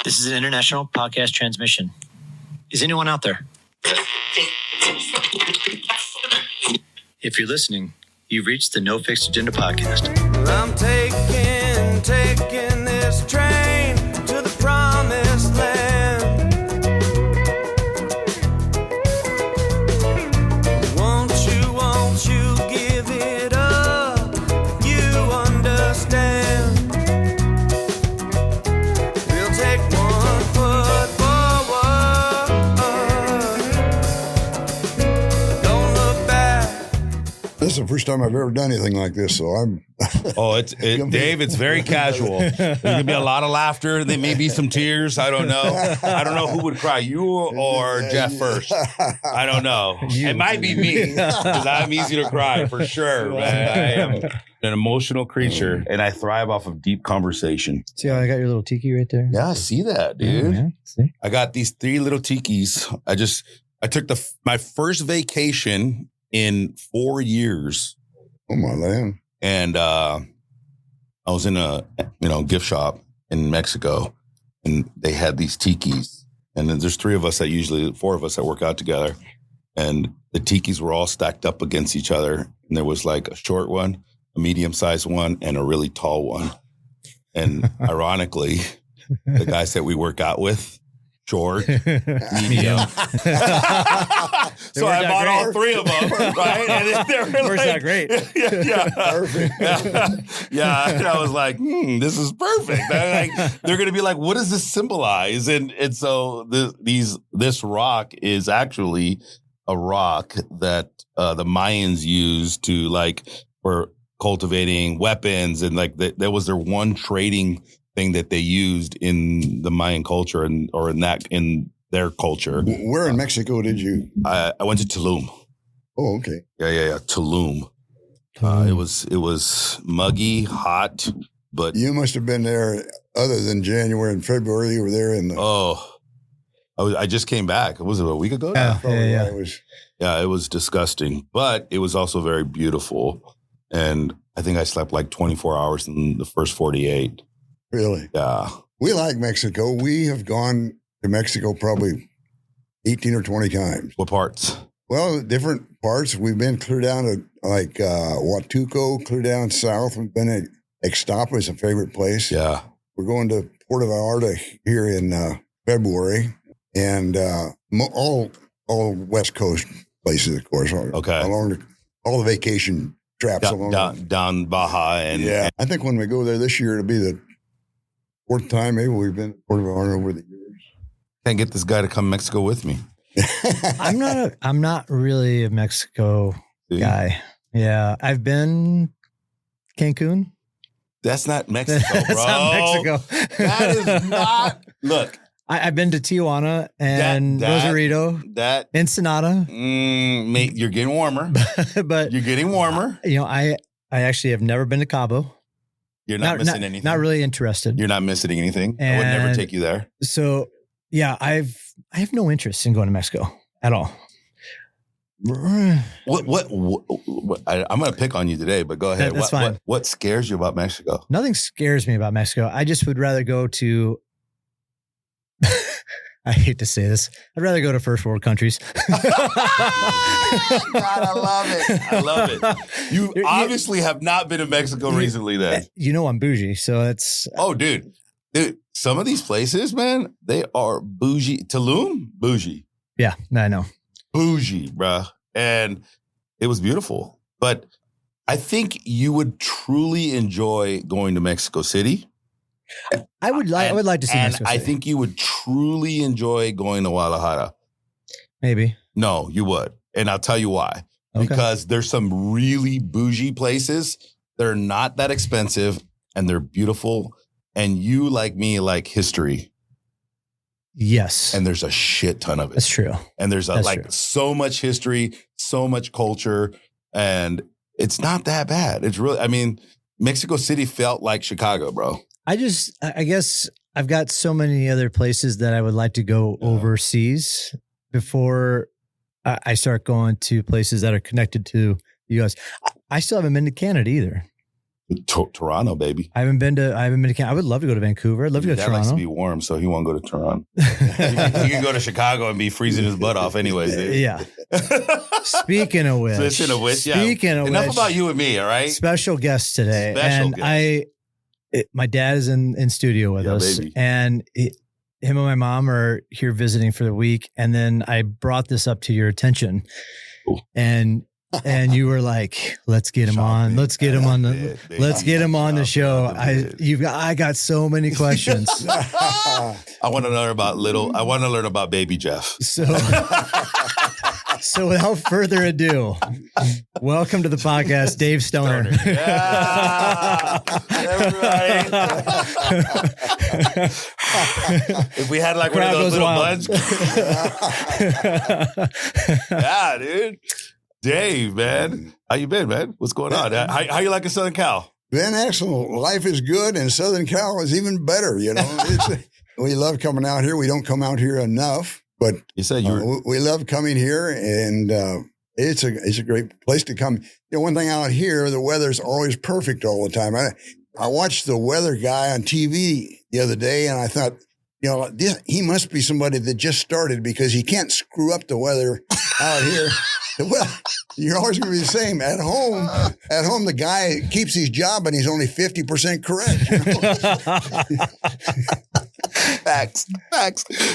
This is an international podcast transmission. Is anyone out there? If you're listening, you've reached the No Fixed Agenda podcast. I'm taking this train to the promised land. Won't you give it up? You understand. We'll take one foot forward. Don't look back. This is the first time I've ever done anything like this, so I'm. Dave, it's very casual. There's gonna be a lot of laughter. There may be some tears. I don't know. I don't know who would cry, you or Jeff first. I don't know. It might be me because I'm easy to cry for sure, man. I am an emotional creature, and I thrive off of deep conversation. See how I got your little tiki right there? Yeah, I see that, dude. Yeah, see? I got these 3 little tikis. I took my first vacation in 4 years. Oh my land! And I was in a gift shop in Mexico, and they had these tikis. And then there's 4 of us that work out together. And the tikis were all stacked up against each other. And there was like a short one, a medium-sized one, and a really tall one. And ironically, the guys that we work out with, short, medium. So I bought all 3 of them, right? And they were Works out great. Yeah. Perfect. Yeah. And I was like, this is perfect. They're going to be like, what does this symbolize? And so this rock is actually a rock that the Mayans used to for cultivating weapons. And that was their one trading thing that they used in the Mayan culture in their culture. Where in Mexico did you? I went to Tulum. Oh, okay. Yeah. Tulum. It was muggy, hot, but You must have been there other than January and February. You were there in the. I just came back. Was it a week ago? Yeah. It was. Yeah, it was disgusting, but it was also very beautiful. And I think I slept like 24 hours in the first 48. Really? Yeah. We like Mexico. We have gone to Mexico probably 18 or 20 times. What parts? Well, different parts. We've been clear down to Huatuco, clear down south. We've been at Ixtapa is a favorite place. Yeah. We're going to Puerto Vallarta here in February, and all West Coast places, of course. Okay. Along all the vacation traps along down Baja and yeah. I think when we go there this year, it'll be the 4th time maybe we've been to Puerto Vallarta over the years. Can't get this guy to come to Mexico with me. I'm not really a Mexico guy. Yeah. I've been Cancun. That's not Mexico, bro. That's not Mexico. That is not. Look. I've been to Tijuana and Rosarito. Ensenada. Mate, you're getting warmer. But you're getting warmer. I actually have never been to Cabo. You're not missing anything. Not really interested. You're not missing anything. I would never take you there. So yeah, I have no interest in going to Mexico at all. What I'm going to pick on you today, but go ahead. That's fine. What scares you about Mexico? Nothing scares me about Mexico. I just would rather go to, I hate to say this, I'd rather go to first world countries. God, I love it. You obviously have not been to Mexico recently then. You know I'm bougie, so it's... Oh, dude, some of these places, man, they are bougie. Tulum, bougie. Yeah, I know. Bougie, bruh. And it was beautiful. But I think you would truly enjoy going to Mexico City. I would like to see Mexico City. I think you would truly enjoy going to Guadalajara. Maybe. No, you would. And I'll tell you why. Okay. Because there's some really bougie places. They're not that expensive and they're beautiful. And you, like me, like history. Yes. And there's a shit ton of it. That's true. And there's so much history, so much culture, and it's not that bad. It's really, Mexico City felt like Chicago, bro. I guess I've got so many other places that I would like to go overseas before I start going to places that are connected to the U.S. I still haven't been to Canada either. Toronto, baby. I haven't been to Canada. I would love to go to Vancouver. I'd love to go to Dad likes to Toronto. be warm, so he won't go to Toronto. He can go to Chicago and be freezing his butt off anyways. Dude. Yeah. Speaking of which. Enough about you and me, all right? Special guest today. Special guest. My dad is in studio with us, baby. and him and my mom are here visiting for the week. And then I brought this up to your attention, and you were like, "Let's get him on. Let's get him on the. Let's get him on the show." I got so many questions. I want to learn about baby Jeff. So without further ado, welcome to the podcast, Dave Stoner. Yeah. Everybody. If we had like one of those little buds. Yeah, dude. Dave, man. How you been, man? What's going on? How you liking Southern Cal? Been excellent. Life is good, and Southern Cal is even better. You know, we love coming out here. We don't come out here enough, but You said we love coming here, and it's a great place to come. You know, one thing out here, the weather's always perfect all the time. I watched the weather guy on TV the other day, and I thought, you know, he must be somebody that just started because he can't screw up the weather out here. Well, you're always going to be the same. At home, the guy keeps his job and he's only 50% correct. You know? Facts.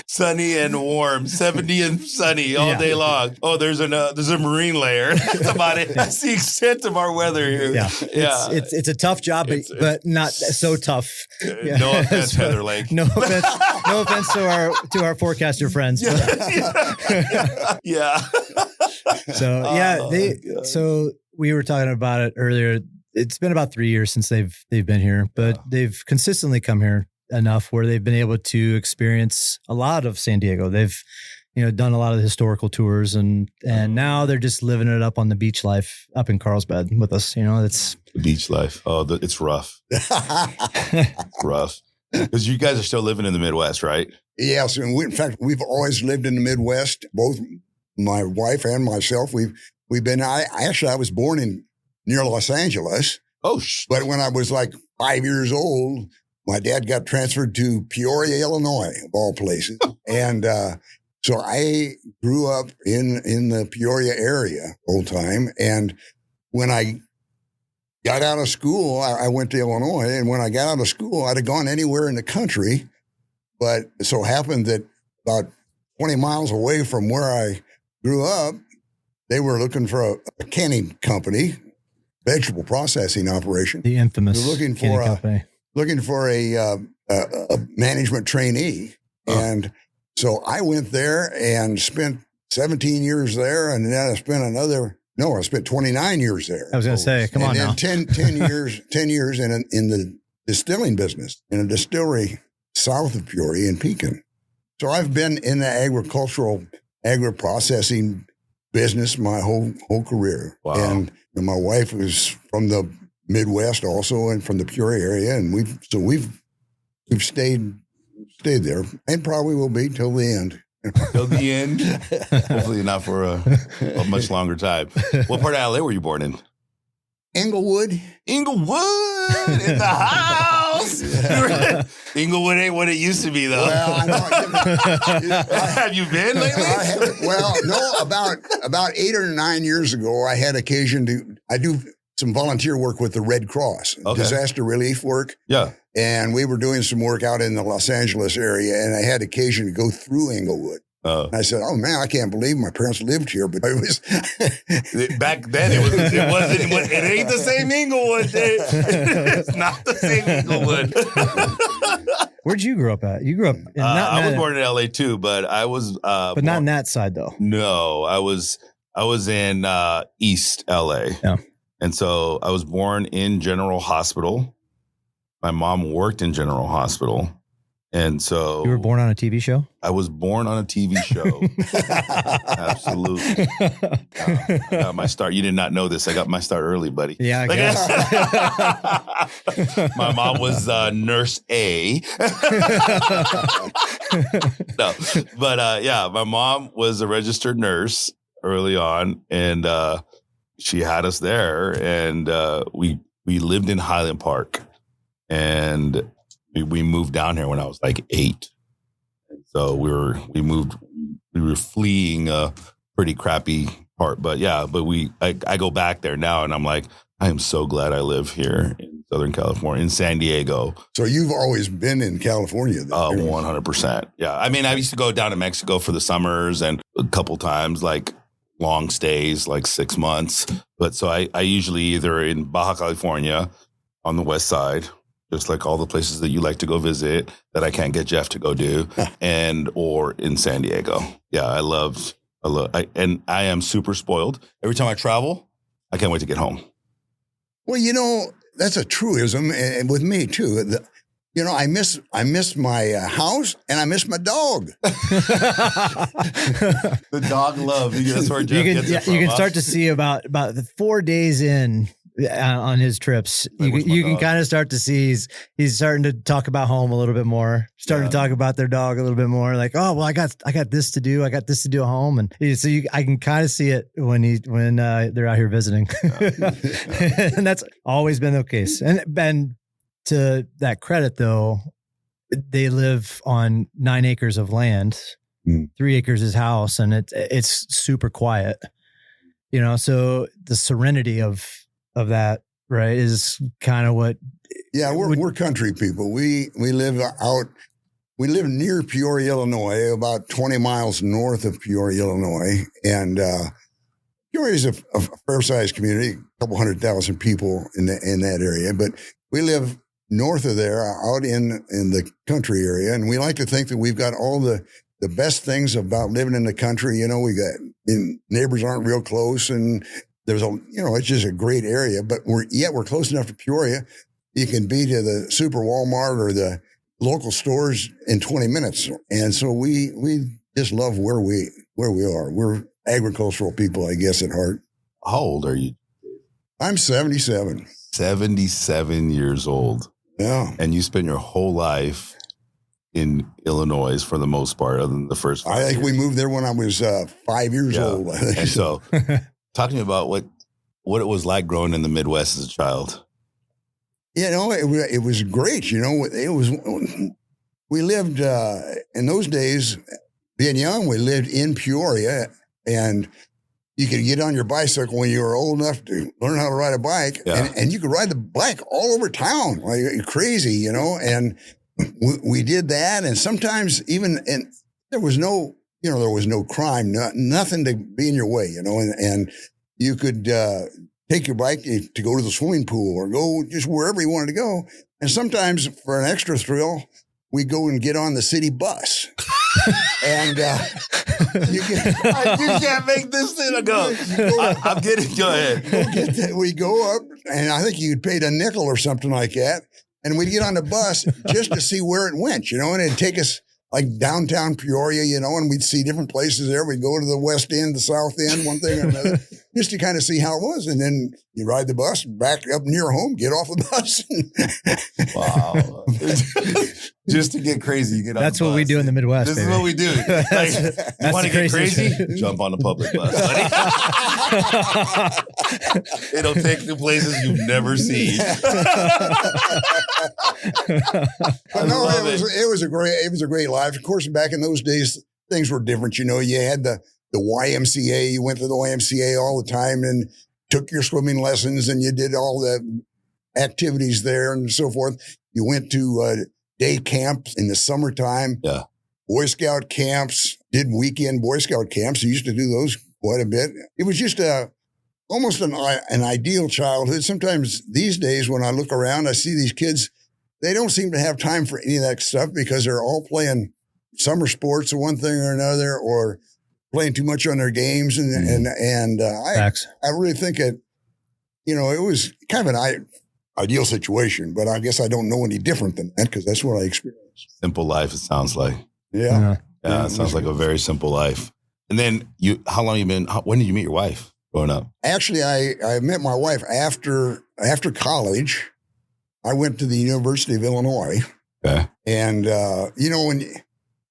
Sunny and warm, 70 and sunny all day long. Oh, there's a marine layer. That's about it. That's the extent of our weather here. Yeah. It's a tough job, but not so tough. Yeah. No offense, Heather Lake. No offense to our forecaster friends. Yeah. So we were talking about it earlier. It's been about 3 years since they've been here, but they've consistently come here enough where they've been able to experience a lot of San Diego. They've, done a lot of the historical tours, and now they're just living it up on the beach life up in Carlsbad with us. It's the beach life. Oh, it's rough. Rough. Because you guys are still living in the Midwest, right? Yes. And in fact, we've always lived in the Midwest, both my wife and myself. We've been, I was born near Los Angeles. Oh, but when I was like 5 years old, my dad got transferred to Peoria, Illinois, of all places. And so I grew up in the Peoria area full time. And when I got out of school, I went to Illinois. And when I got out of school, I'd have gone anywhere in the country. But it so happened that about 20 miles away from where I grew up, they were looking for a canning company, vegetable processing operation. The infamous looking for a management trainee. And so I went there and spent 17 years there. And then I spent 29 years there. I was going to say, come on now. 10 years in the distilling business, in a distillery south of Peoria in Pekin. So I've been in the agri-processing business my whole career. Wow. And my wife was from the Midwest also, and from the Peoria area, and we've stayed there, and probably will be till the end. Till the end. Hopefully not for a much longer time. What part of LA were you born in? Inglewood in the house. Inglewood ain't what it used to be, though. Well, I know. Have you been lately? No. About 8 or 9 years ago, I had occasion I do some volunteer work with the Red Cross, disaster relief work. Yeah. And we were doing some work out in the Los Angeles area, and I had occasion to go through Inglewood. And I said, "Oh man, I can't believe my parents lived here." But it was back then. It ain't the same Inglewood. It's not the same Inglewood. Where'd you grow up at? You grew up. I was born in LA too, but I was. But not in that side though. No, I was in East LA. Yeah. And so I was born in General Hospital. My mom worked in General Hospital. And so you were born on a TV show? I was born on a TV show. Absolutely. I got my start. You did not know this. I got my start early, buddy. Yeah, I guess. My mom was nurse A. No, but my mom was a registered nurse early on, and she had us there, and we we lived in Highland Park, and we moved down here when I was like 8. So we were fleeing a pretty crappy part, but I go back there now and I'm like, I am so glad I live here in Southern California, in San Diego. So you've always been in California? 100%. Yeah. I mean, I used to go down to Mexico for the summers and a couple times, like long stays, like 6 months. But so I usually either in Baja California on the west side, just like all the places that you like to go visit that I can't get Jeff to go do, or in San Diego. Yeah, I am super spoiled. Every time I travel, I can't wait to get home. Well, that's a truism, and with me too. I miss my house, and I miss my dog. The dog love. That's where Jeff gets it from, you can start to see about the 4 days in on his trips. You can kind of start to see he's starting to talk about home a little bit more. Starting to talk about their dog a little bit more. Like, oh well, I got this to do. I got this to do at home, and so I can kind of see it when they're out here visiting. And that's always been the case. And to that credit, though, they live on 9 acres of land. 3 acres is house, and it's super quiet. So the serenity of that, right, is kind of what. Yeah, we're country people. We live near Peoria, Illinois, about 20 miles north of Peoria, Illinois, and Peoria is a fair-sized community, a couple 100,000 people in that area, but we live north of there, out in the country area, and we like to think that we've got all the best things about living in the country. We got neighbors aren't real close, and there's it's just a great area. But we're close enough to Peoria. You can be to the Super Walmart or the local stores in 20 minutes, and so we just love where we are. We're agricultural people, I guess, at heart. How old are you? I'm 77. 77 years old. Yeah. And you spent your whole life in Illinois for the most part, other than the first 5 I think years. we moved there when I was 5 years old. And so talk to me about what it was like growing in the Midwest as a child. It was great. We lived in those days, being young, we lived in Peoria, and you could get on your bicycle when you were old enough to learn how to ride a bike, and you could ride the bike all over town like crazy, and we did that. And sometimes and there was no crime, nothing to be in your way, and you could take your bike to go to the swimming pool or go just wherever you wanted to go. And sometimes for an extra thrill, we go and get on the city bus. And you can't make this thing go. I'm getting. Go ahead. We go up, and I think you paid a nickel or something like that, and we'd get on the bus just to see where it went, and it'd take us like downtown Peoria, and we'd see different places there. We'd go to the west end, the south end, one thing or another, just to kind of see how it was. And then you ride the bus back up near home, get off the bus. Wow. Just to get crazy, you get on That's the bus. what we do in the Midwest. This baby. is what we do. Like, you want to get crazy? Jump on the public bus, buddy. It'll take you places you've never seen. But no, it was a great life. Of course, back in those days, things were different. You had the YMCA. You went to the YMCA all the time and took your swimming lessons, and you did all the activities there and so forth. You went to day camps in the summertime. Yeah. Boy Scout camps, did weekend Boy Scout camps. I used to do those quite a bit. It was just almost an ideal childhood. Sometimes these days when I look around, I see these kids, they don't seem to have time for any of that stuff because they're all playing summer sports or one thing or another, or playing too much on their games. And I really think it was kind of an ideal situation, but I guess I don't know any different than that because that's what I experienced. Simple life, it sounds like. Yeah. Yeah, it sounds like a very simple life. And then when did you meet your wife growing up? Actually, I met my wife after college. I went to the University of Illinois. Okay. And,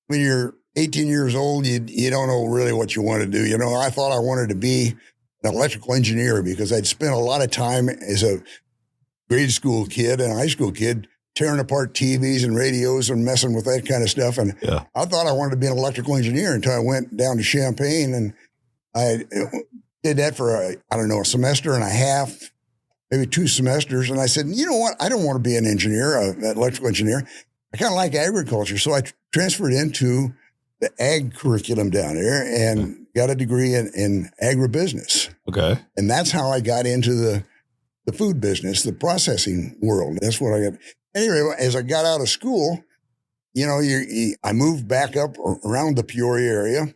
when you're 18 years old, you don't know really what you want to do. I thought I wanted to be an electrical engineer because I'd spent a lot of time as a grade school kid and a high school kid tearing apart TVs and radios and messing with that kind of stuff. And I thought I wanted to be an electrical engineer until I went down to Champaign, and I did that for, a semester and a half, maybe 2 semesters. And I said, you know what? I don't want to be an engineer, an electrical engineer. I kind of like agriculture. So I transferred into the ag curriculum down there and got a degree in agribusiness. Okay. And that's how I got into the food business, the processing world. That's what I got. Anyway, as I got out of school, I moved back up around the Peoria area.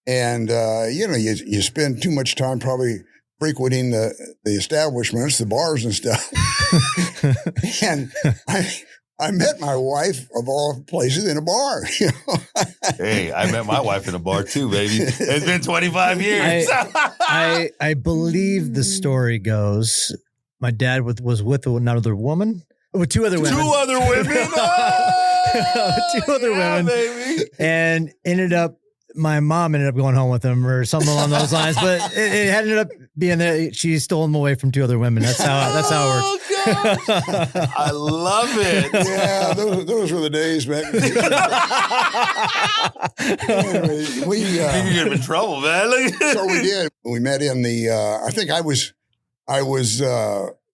And, you spend too much time probably frequenting the establishments, the bars and stuff. And I met my wife, of all places, in a bar. Hey, I met my wife in a bar too, baby. It's been 25 years. I believe the story goes, my dad was with another woman. With 2 other women. 2 other women? Oh, 2 other women. Baby. And my mom ended up going home with him or something along those lines. But it ended up being that she stole him away from 2 other women. That's how it works. Oh, I love it. Yeah, those were the days, man. Anyway, you get him in trouble, man. So we did. We met in the, I think I was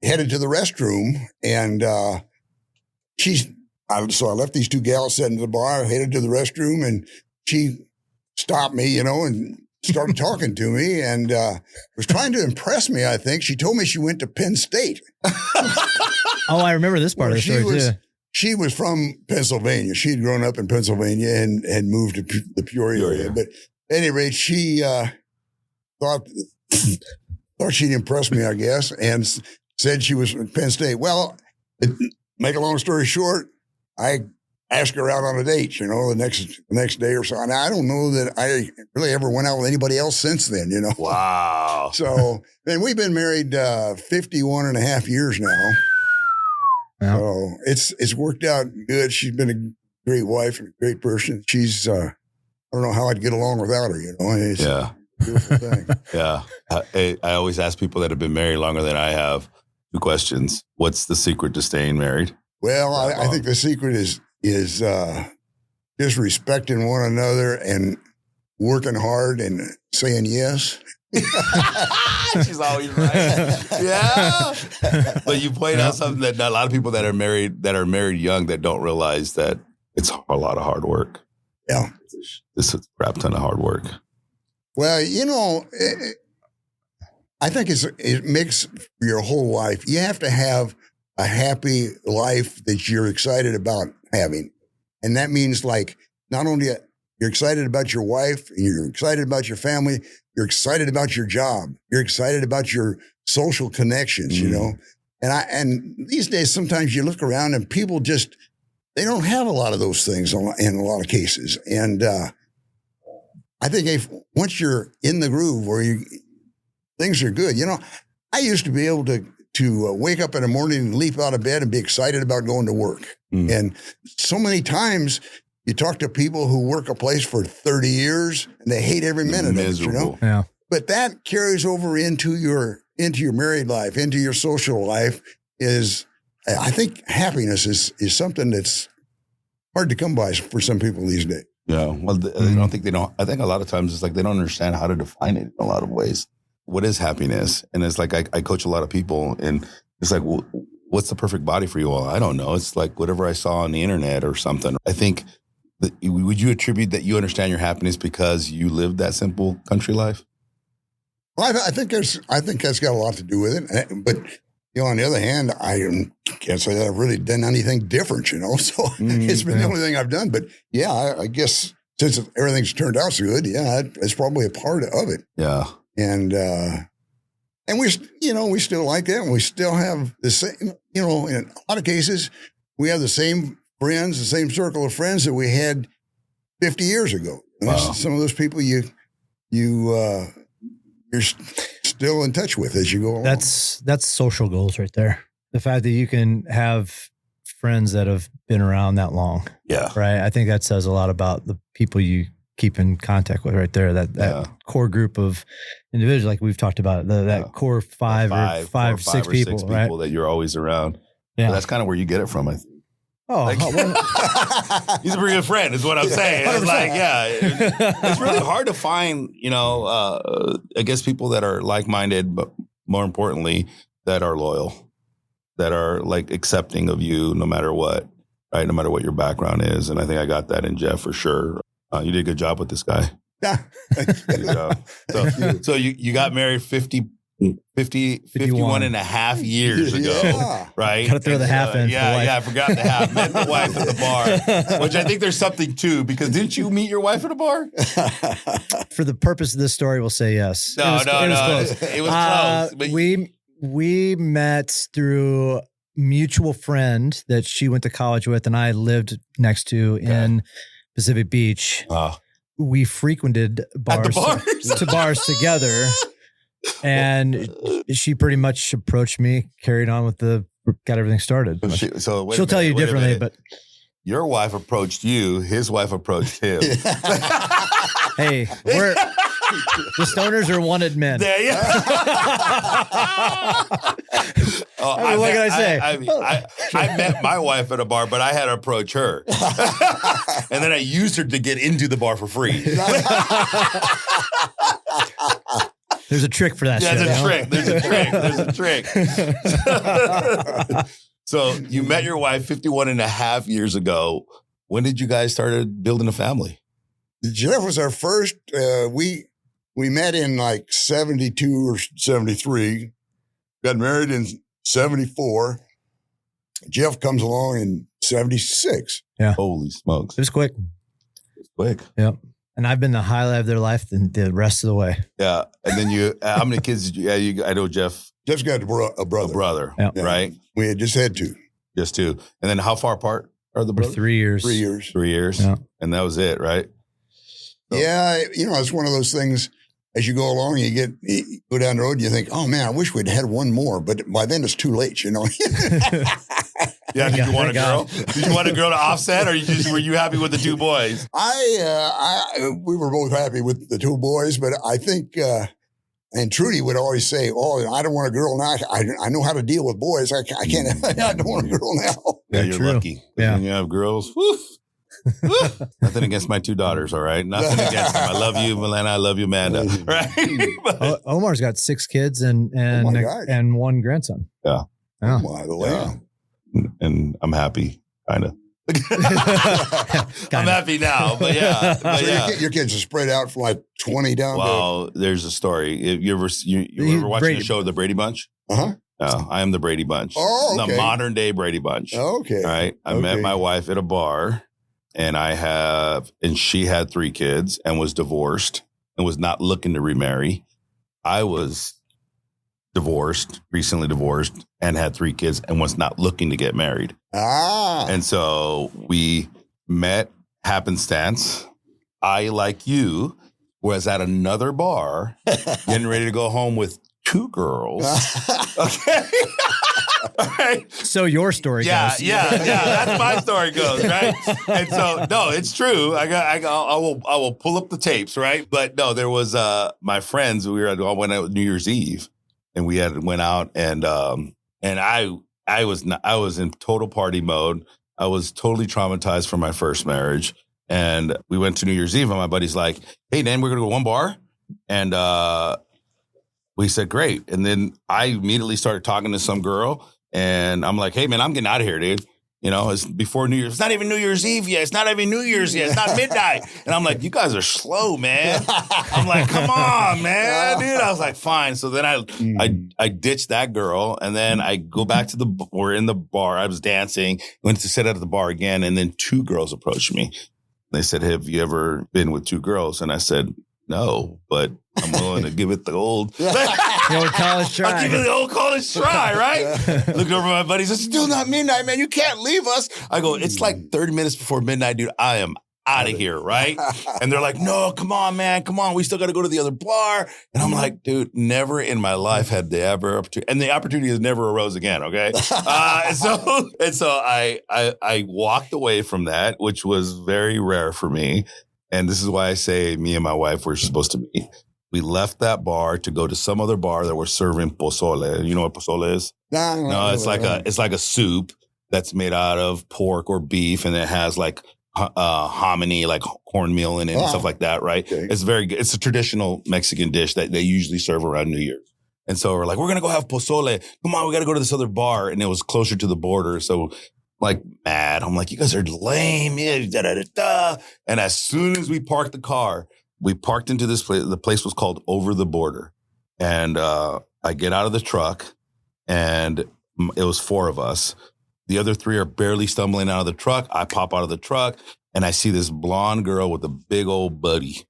headed to the restroom, and so I left these 2 gals sitting at the bar, headed to the restroom, and she stopped me, and started talking to me, and was trying to impress me, I think. She told me she went to Penn State. Oh, I remember this part of the story, too. She was from Pennsylvania. She had grown up in Pennsylvania and had moved to the Peoria area. But at any rate, she thought she'd impress me, I guess, and said she was from Penn State. Well, make a long story short, I asked her out on a date, the next day or so. And I don't know that I really ever went out with anybody else since then, Wow. So, and we've been married 51 and a half years now. Wow. So it's worked out good. She's been a great wife and a great person. She's, I don't know how I'd get along without her, It's a beautiful thing. Yeah. I always ask people that have been married longer than I have 2 questions. What's the secret to staying married? Well, I think the secret is just respecting one another and working hard and saying yes. She's always right. Yeah. But you point out something that a lot of people that are married young that don't realize that it's a lot of hard work. Yeah. This is a crap ton of hard work. Well, I think it makes your whole life. You have to have a happy life that you're excited about having. And that means not only you're excited about your wife, and you're excited about your family, you're excited about your job, you're excited about your social connections, And these days, sometimes you look around and people they don't have a lot of those things in a lot of cases. And I think once you're in the groove where things are good, I used to be able to wake up in the morning and leap out of bed and be excited about going to work. And so many times you talk to people who work a place for 30 years and they hate every minute of it, Yeah. But that carries over into your married life, into your social life. I think happiness is something that's hard to come by for some people these days. Yeah. Well, I think a lot of times it's they don't understand how to define it in a lot of ways. What is happiness? And it's I coach a lot of people, and it's well, what's the perfect body for you all? I don't know. It's whatever I saw on the internet or something. I think, would you attribute that you understand your happiness because you lived that simple country life? Well, I think that's got a lot to do with it. But on the other hand, I can't say that I've really done anything different. So it's been the only thing I've done. But yeah, I guess since everything's turned out so good, it's probably a part of it. Yeah. And we still like that, and we still have the same, in a lot of cases, we have the same friends, the same circle of friends that we had 50 years ago. Wow. Some of those people you're still in touch with as you go along. That's social goals right there. The fact that you can have friends that have been around that long. Yeah. Right. I think that says a lot about the people you keep in contact with right there. That core group of individuals, like we've talked about, that core five or six people that you're always around. Yeah, but that's kind of where you get it from, I think. Oh, he's a pretty good friend, is what I'm saying. It's like, it's really hard to find, I guess people that are like-minded, but more importantly, that are loyal, that are like accepting of you no matter what, right? No matter what your background is. And I think I got that in Jeff for sure. You did a good job with this guy. Good job. So you got married 51 and a half years ago, right? Got to throw the half in. I forgot the half. Met the wife at the bar, which I think there's something to, because didn't you meet your wife at a bar? For the purpose of this story, we'll say yes. No. It was close. But we met through mutual friend that she went to college with and I lived next to in Pacific Beach. We frequented bars to bars together. And she pretty much approached me, carried on with got everything started. She'll tell you differently, but your wife approached you, his wife approached him. Hey, the stoners are wanted men. What can I say? I met my wife at a bar, but I had to approach her. And then I used her to get into the bar for free. There's a trick for that. There's a trick. So you met your wife 51 and a half years ago. When did you guys start building a family? Jeff was our first. We met in like 72 or 73. Got married in 74. Jeff comes along in 76. Yeah. Holy smokes. It was quick. Yep. And I've been the highlight of their life the rest of the way. Yeah. And then how many kids did you, I know Jeff. Jeff's got a brother. Yeah. Right? We had just had two. Just two. And then how far apart are the brothers? 3 years. 3 years. 3 years. Yeah. And that was it, right? So. Yeah. It's one of those things, as you go along, you go down the road and you think, oh man, I wish we'd had one more, but by then it's too late, Yeah, did you want a girl? Did you want a girl to offset, or were you happy with the two boys? We were both happy with the two boys, but I think, and Trudy would always say, "Oh, I don't want a girl now. I know how to deal with boys. I can't. I don't want a girl now." Yeah, you're lucky. Yeah, when you have girls. Nothing against my two daughters, all right? Nothing against them. I love you, Milena. I love you, Amanda. Right? Omar's got 6 kids and one grandson. Yeah. Oh. By the way. Yeah. And I'm happy, kind of. I'm happy now, but yeah. So your kids are spread out from like 20 down. Well, there's a story. You ever watching the show The Brady Bunch? Uh-huh. No, I am the Brady Bunch. Oh, okay. The modern day Brady Bunch. Okay. All right. I met my wife at a bar, and she had 3 kids and was divorced and was not looking to remarry. I was recently divorced, and had 3 kids and was not looking to get married. And so we met happenstance. I, like you, was at another bar getting ready to go home with 2 girls. Okay. All right. So your story goes. Yeah. That's my story goes, right? And so, no, it's true. I will pull up the tapes, right? But no, there was my friends. We went out New Year's Eve, and we went out, and I was in total party mode. I was totally traumatized from my first marriage, and we went to New Year's Eve, and my buddy's like, "Hey, Dan, we're gonna go to one bar," and we said, "Great." And then I immediately started talking to some girl, and I'm like, "Hey, man, I'm getting out of here, dude. It's before New Year's. It's not even New Year's Eve yet. It's not even New Year's yet. It's not midnight." And I'm like, "You guys are slow, man." I'm like, "Come on, man, dude." I was like, "Fine." So then I ditched that girl, and then I go back to we're in the bar. I was dancing, went to sit at the bar again, and then 2 girls approached me. They said, "Have you ever been with 2 girls?" And I said, "No, but I'm willing to give it the old college try." I'll give it the old college try, right? Look over my buddies. It's still not midnight, man. You can't leave us. I go, "It's like 30 minutes before midnight, dude. I am out of here," right? And they're like, "No, come on, man. Come on. We still got to go to the other bar." And I'm like, "Dude, never in my life had they ever opportunity." And the opportunity has never arose again, okay? And so I walked away from that, which was very rare for me. And this is why I say me and my wife were supposed to meet. We left that bar to go to some other bar that was serving pozole. You know what pozole is? No, it's like a soup that's made out of pork or beef, and it has like hominy, like cornmeal in it and stuff like that, right? Okay. It's very good. It's a traditional Mexican dish that they usually serve around New Year's. And so we're like, we're going to go have pozole. Come on, we got to go to this other bar. And it was closer to the border. So like mad. I'm like, you guys are lame. Yeah, da, da, da, da. And as soon as we parked the car, we parked into this place. The place was called Over the Border. And I get out of the truck, and it was 4 of us. The other 3 are barely stumbling out of the truck. I pop out of the truck, and I see this blonde girl with a big old buddy.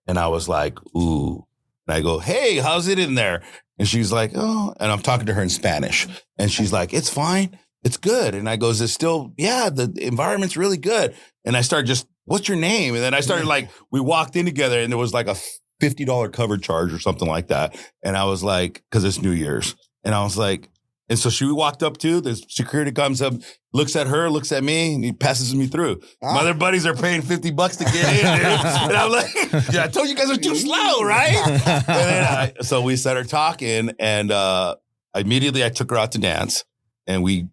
And I was like, ooh. And I go, hey, how's it in there? And she's like, oh. And I'm talking to her in Spanish. And she's like, it's fine. It's good. And I go, is it still, yeah, the environment's really good. And I start just, what's your name? And then I started like, we walked in together, and there was like a $50 cover charge or something like that. And I was like, because it's New Year's. And I was like, and so she walked up too. The security comes up, looks at her, looks at me, and he passes me through. My other buddies are paying $50 to get in, dude. And I'm like, yeah, I told you guys are too slow, right? And then so we started talking, and immediately I took her out to dance, and we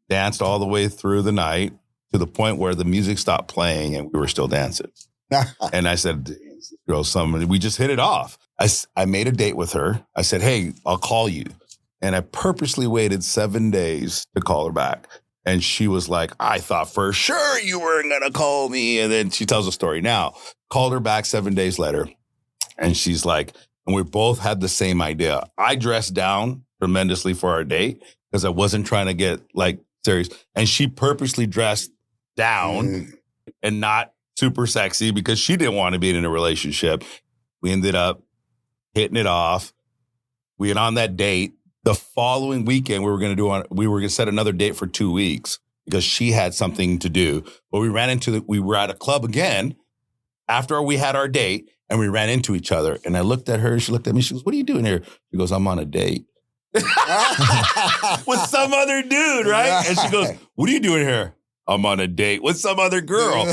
danced all the way through the night to the point where the music stopped playing and we were still dancing. And I said, girl, we just hit it off. I made a date with her. I said, hey, I'll call you. And I purposely waited 7 days to call her back. And she was like, I thought for sure you weren't going to call me. And then she tells a story now. Called her back 7 days later. And she's like, and we both had the same idea. I dressed down tremendously for our date because I wasn't trying to get like serious. And she purposely dressed down and not super sexy because she didn't want to be in a relationship. We ended up hitting it off. We went on that date. The following weekend, we were going to set another date for 2 weeks because she had something to do. But we were at a club again after we had our date, and we ran into each other. And I looked at her, she looked at me, she goes, what are you doing here? She goes, I'm on a date. With some other dude, right? And she goes, what are you doing here? I'm on a date with some other girl.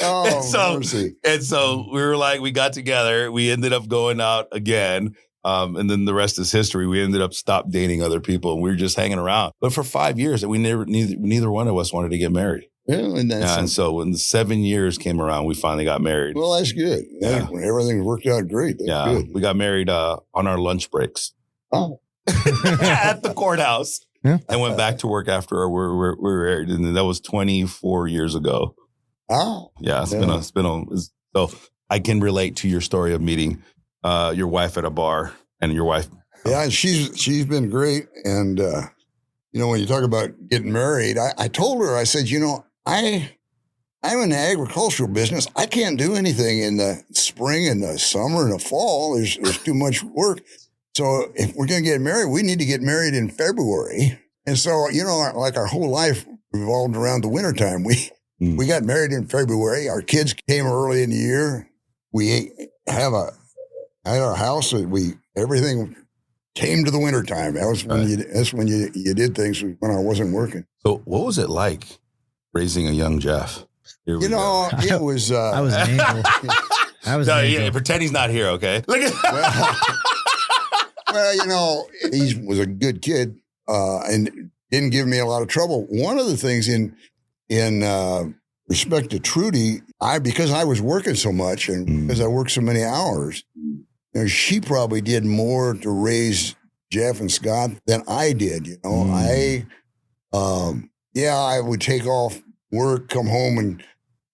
And so we were like, we got together. We ended up going out again. And then the rest is history. We ended up stopped dating other people, and we were just hanging around. But for 5 years, neither one of us wanted to get married. And so when the 7 years came around, we finally got married. Well, that's good. Yeah. Everything worked out great. That's good. We got married on our lunch breaks. Oh. At the courthouse. Yeah. I went back to work after we were married, and that was 24 years ago. Oh. Yeah, so I can relate to your story of meeting your wife at a bar and your wife. Yeah, she's been great. And, when you talk about getting married, I told her, I said, I'm in the agricultural business. I can't do anything in the spring and the summer and the fall. There's too much work. So if we're going to get married, we need to get married in February. And so, like our whole life revolved around the wintertime. We got married in February. Our kids came early in the year. We had our house that everything came to the wintertime. That was when you did things when I wasn't working. So what was it like raising a young Jeff? It was. I was an angel. I was an angel. Pretend he's not here, okay? Look at Well, he was a good kid and didn't give me a lot of trouble. One of the things in respect to Trudy, because I was working so much and because I worked so many hours, she probably did more to raise Jeff and Scott than I did. I would take off work, come home, and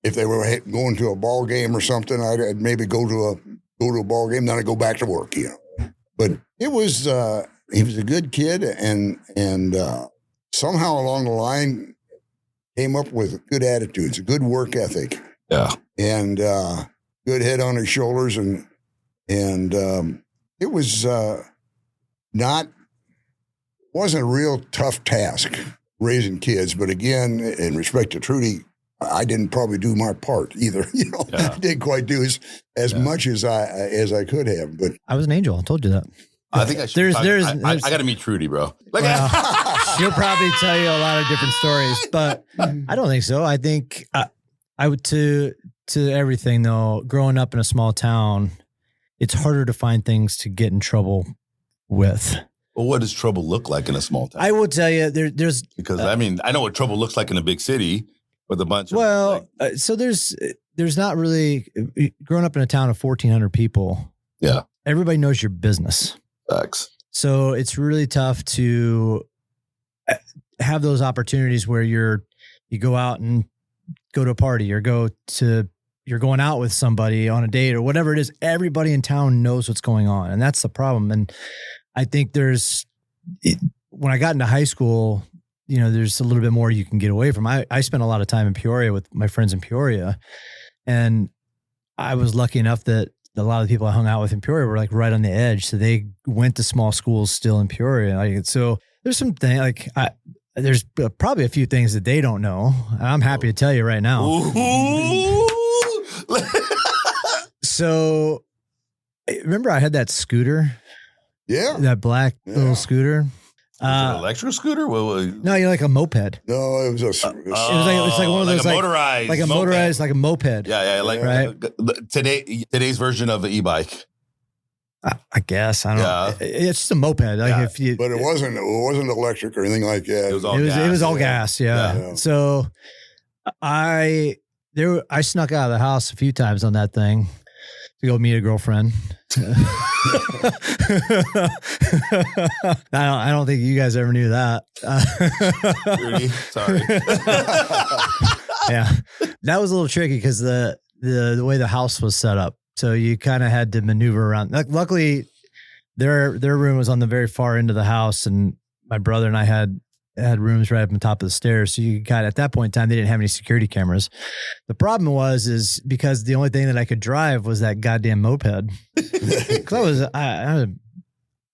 if they were going to a ball game or something, I'd maybe go to a ball game, then I'd go back to work. But it was he was a good kid, and somehow along the line came up with good attitudes, a good work ethic, and good head on his shoulders, and it was wasn't a real tough task raising kids. But again, in respect to Trudy, I didn't probably do my part either. I didn't quite do as much as I could have. But I was an angel. I told you that. I think I should. I got to meet Trudy, bro. She'll probably tell you a lot of different stories, but I don't think so. I think I would to everything though. Growing up in a small town, it's harder to find things to get in trouble with. Well, what does trouble look like in a small town? I will tell you, there's because I mean, I know what trouble looks like in a big city with a bunch of so there's not really growing up in a town of 1,400 people. Yeah, everybody knows your business. Facts. So it's really tough to have those opportunities where you go out and go to a party or you're going out with somebody on a date or whatever it is. Everybody in town knows what's going on. And that's the problem. And I think when I got into high school, there's a little bit more you can get away from. I spent a lot of time in Peoria with my friends in Peoria, and I was lucky enough that a lot of the people I hung out with in Peoria were like right on the edge. So they went to small schools still in Peoria. So there's some things there's probably a few things that they don't know. I'm happy to tell you right now. So remember I had that scooter? Yeah. That black little scooter. An electric scooter? No, you're like a moped. No, it was it's like one of those motorized, like a motorized, like a moped. Yeah, right. Today's version of an e-bike. I guess I don't know. It's just a moped. But it wasn't electric or anything like that. It was all gas. It was all gas. Yeah. So I snuck out of the house a few times on that thing to go meet a girlfriend. I don't think you guys ever knew that. Rudy, sorry. Yeah, that was a little tricky because the way the house was set up, so you kind of had to maneuver around. Luckily, their room was on the very far end of the house, and my brother and I had rooms right up on top of the stairs. So you at that point in time, they didn't have any security cameras. The problem was because the only thing that I could drive was that goddamn moped. Because I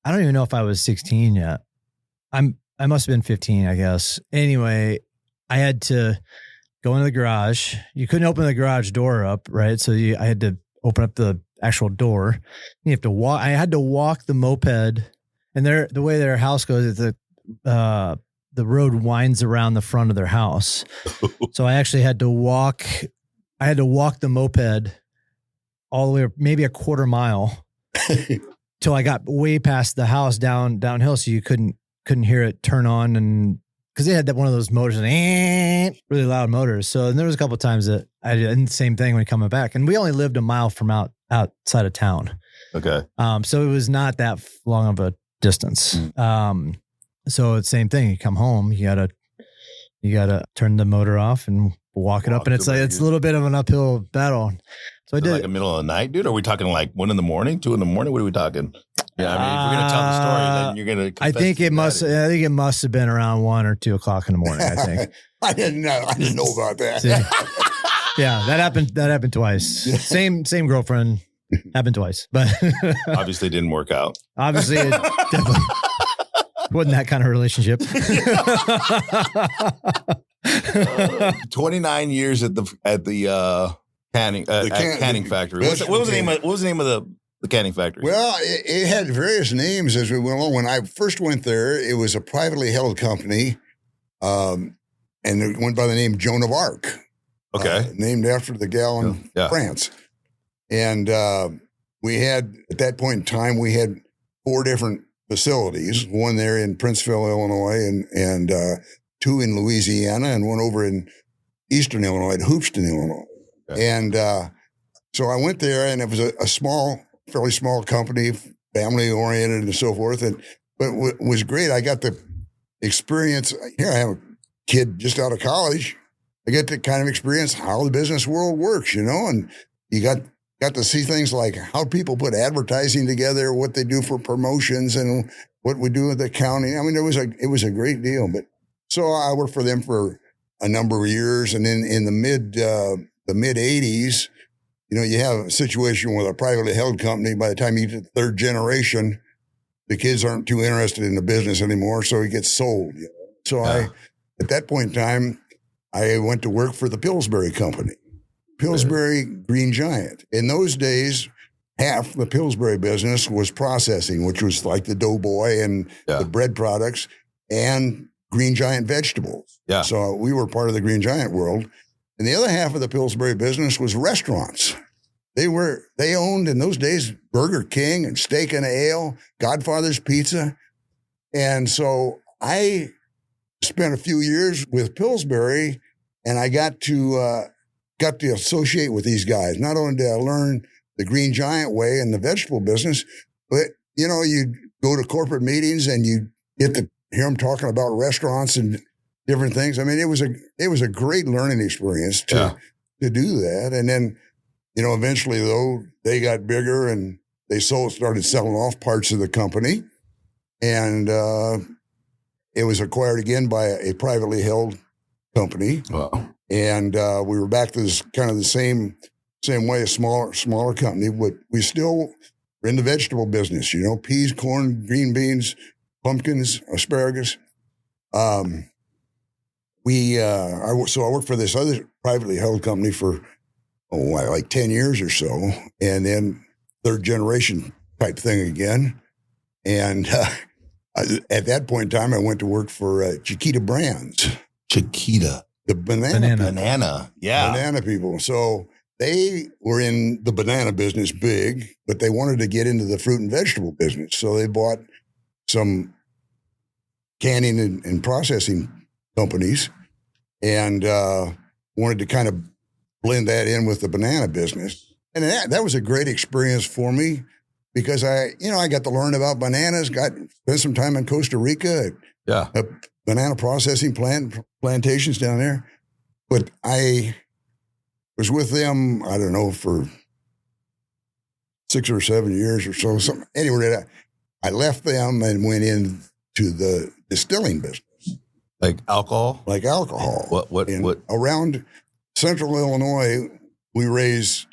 don't even know if I was 16 yet. I must have been 15, I guess. Anyway, I had to go into the garage. You couldn't open the garage door up, right? So I had to open up the actual door. You have to walk. I had to walk the moped, and the way their house goes is the road winds around the front of their house. So I actually had to walk the moped all the way, maybe a quarter mile till I got way past the house downhill. So you couldn't hear it turn on. And cause they had one of those motors, really loud motors. So there was a couple of times that I did the same thing when coming back, and we only lived a mile from outside of town. Okay. So it was not that long of a distance. So it's the same thing. You come home, you gotta turn the motor off and walk it up, and it's a little bit of an uphill battle. So I did like the middle of the night, dude. Are we talking like 1 a.m, 2 a.m? What are we talking? Yeah, I mean, if we're gonna tell the story, then you're gonna. I think it must have been around 1 or 2 o'clock in the morning. I think. I didn't know about that. Yeah, that happened twice. Same girlfriend. Happened twice, but obviously didn't work out. Obviously, it definitely wasn't that kind of relationship. 29 years at the canning factory. What was the name of the canning factory? Well, it had various names as we went along. When I first went there, it was a privately held company, and it went by the name Joan of Arc. Okay, named after the gal in France. And we had, at that point in time, we had 4 different facilities, one there in Princeville, Illinois, and 2 in Louisiana, and 1 over in Eastern Illinois, at Hoopeston, Illinois. Okay. And so I went there, and it was a fairly small company, family-oriented and so forth. But what was great, I got the experience. Here I have a kid just out of college. I get to kind of experience how the business world works, and you got to see things like how people put advertising together, what they do for promotions, and what we do with accounting. I mean, it was a great deal. But so I worked for them for a number of years, and then in the mid 80s, you have a situation with a privately held company. By the time you get the 3rd generation, the kids aren't too interested in the business anymore, so it gets sold. So at that point in time, I went to work for the Pillsbury Company. Pillsbury Green Giant. In those days, half the Pillsbury business was processing, which was like the Doughboy and the bread products and Green Giant vegetables. Yeah. So we were part of the Green Giant world. And the other half of the Pillsbury business was restaurants. They owned in those days Burger King and Steak and Ale, Godfather's Pizza. And so I spent a few years with Pillsbury, and I got to associate with these guys. Not only did I learn the Green Giant way and the vegetable business, but you go to corporate meetings and you get to hear them talking about restaurants and different things. I mean, it was a great learning experience to do that. And then, eventually though, they got bigger and they started selling off parts of the company. And it was acquired again by a privately held company. Wow. And we were back to this kind of the same way, a smaller company, but we still were in the vegetable business, peas, corn, green beans, pumpkins, asparagus. I worked for this other privately held company for like 10 years or so, and then third generation type thing again. And at that point in time, I went to work for Chiquita Brands. Chiquita. The banana. Yeah. Banana people. So they were in the banana business big, but they wanted to get into the fruit and vegetable business. So they bought some canning and processing companies and wanted to kind of blend that in with the banana business. And that was a great experience for me because I got to learn about bananas, spent some time in Costa Rica at banana processing plantations down there. But I was with them, I don't know, for 6 or 7 years or so. Anyway, I left them and went into the distilling business. Like alcohol? Like alcohol. What? Around central Illinois, we raise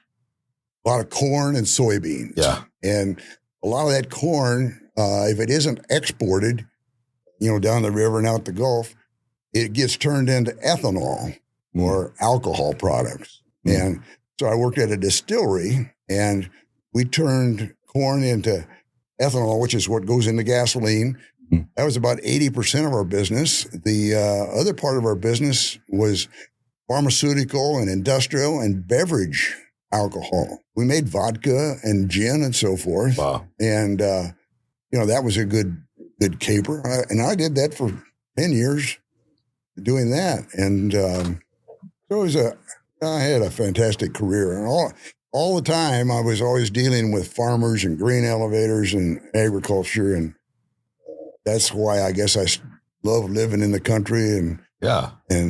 a lot of corn and soybeans. Yeah. And a lot of that corn, if it isn't exported, down the river and out the Gulf, it gets turned into ethanol or alcohol products. And so I worked at a distillery and we turned corn into ethanol, which is what goes into gasoline. That was about 80% of our business. The other part of our business was pharmaceutical and industrial and beverage alcohol. We made vodka and gin and so forth. Wow. And, that was a good caper. And I did that for 10 years doing that. And so I had a fantastic career. And all the time I was always dealing with farmers and grain elevators and agriculture. And that's why I guess I love living in the country and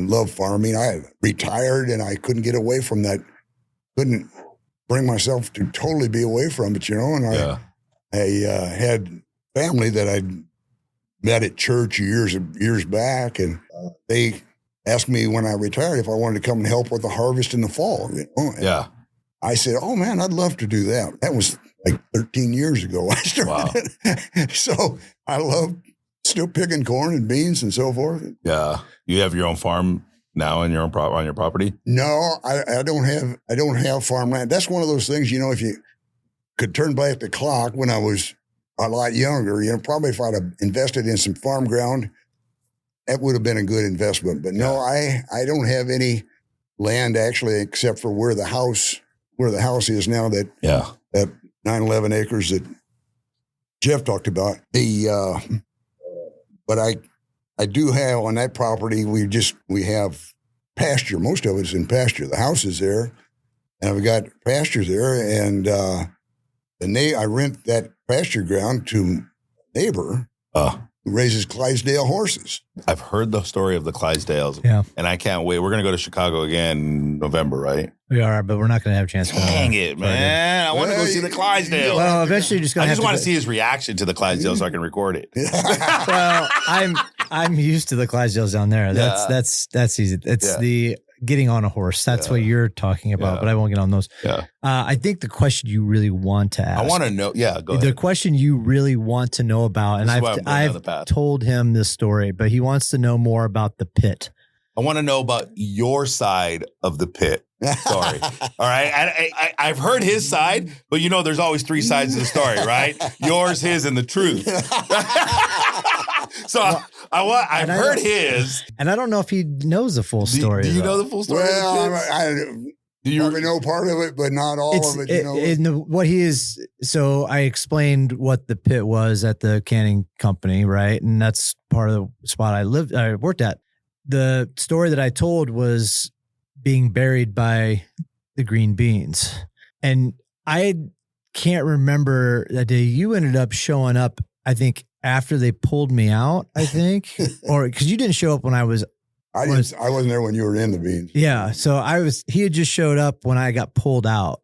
love farming. I retired and I couldn't get away from that. Couldn't bring myself to totally be away from it, and I had family that I'd met at church years back, and they asked me when I retired if I wanted to come and help with the harvest in the fall. And I said, "Oh man, I'd love to do that." That was like 13 years ago I started. Wow. So I love still picking corn and beans and so forth. Yeah. You have your own farm now on your property? No, I don't have farmland. That's one of those things, if you could turn back the clock when I was a lot younger, probably if I'd have invested in some farm ground, that would have been a good investment. But no, I don't have any land actually, except for where the house is now, that 9-11 acres that Jeff talked about. But I do have on that property, we have pasture. Most of it's in pasture. The house is there, and I've got pasture there, and I rent that pasture ground to a neighbor who raises Clydesdale horses. I've heard the story of the Clydesdales, and I can't wait. We're going to go to Chicago again in November, right? We are, but we're not going to have a chance to go. Dang it, man. I want to go see the Clydesdales. Well, eventually you're just going to I just want to see his reaction to the Clydesdales so I can record it. Well, I'm used to the Clydesdales down there. That's easy. It's the getting on a horse. That's what you're talking about, but I won't get on those. Yeah. I think the question you really want to ask. I want to know. Yeah, go ahead. The question you really want to know about, and I've told him this story, but he wants to know more about the pit. I want to know about your side of the pit. Sorry. All right. I've heard his side, but there's always three sides of the story, right? Yours, his, and the truth. So I've heard his. And I don't know if he knows the full story. Do you know the full story? Well, of do you probably know part of it, but not all of it? What he is. So I explained what the pit was at the canning company, right? And that's part of the spot I worked at. The story that I told was being buried by the green beans. And I can't remember that day. You ended up showing up, I think, after they pulled me out, I think, or because you didn't show up when I wasn't there when you were in the beans. Yeah. So he had just showed up when I got pulled out.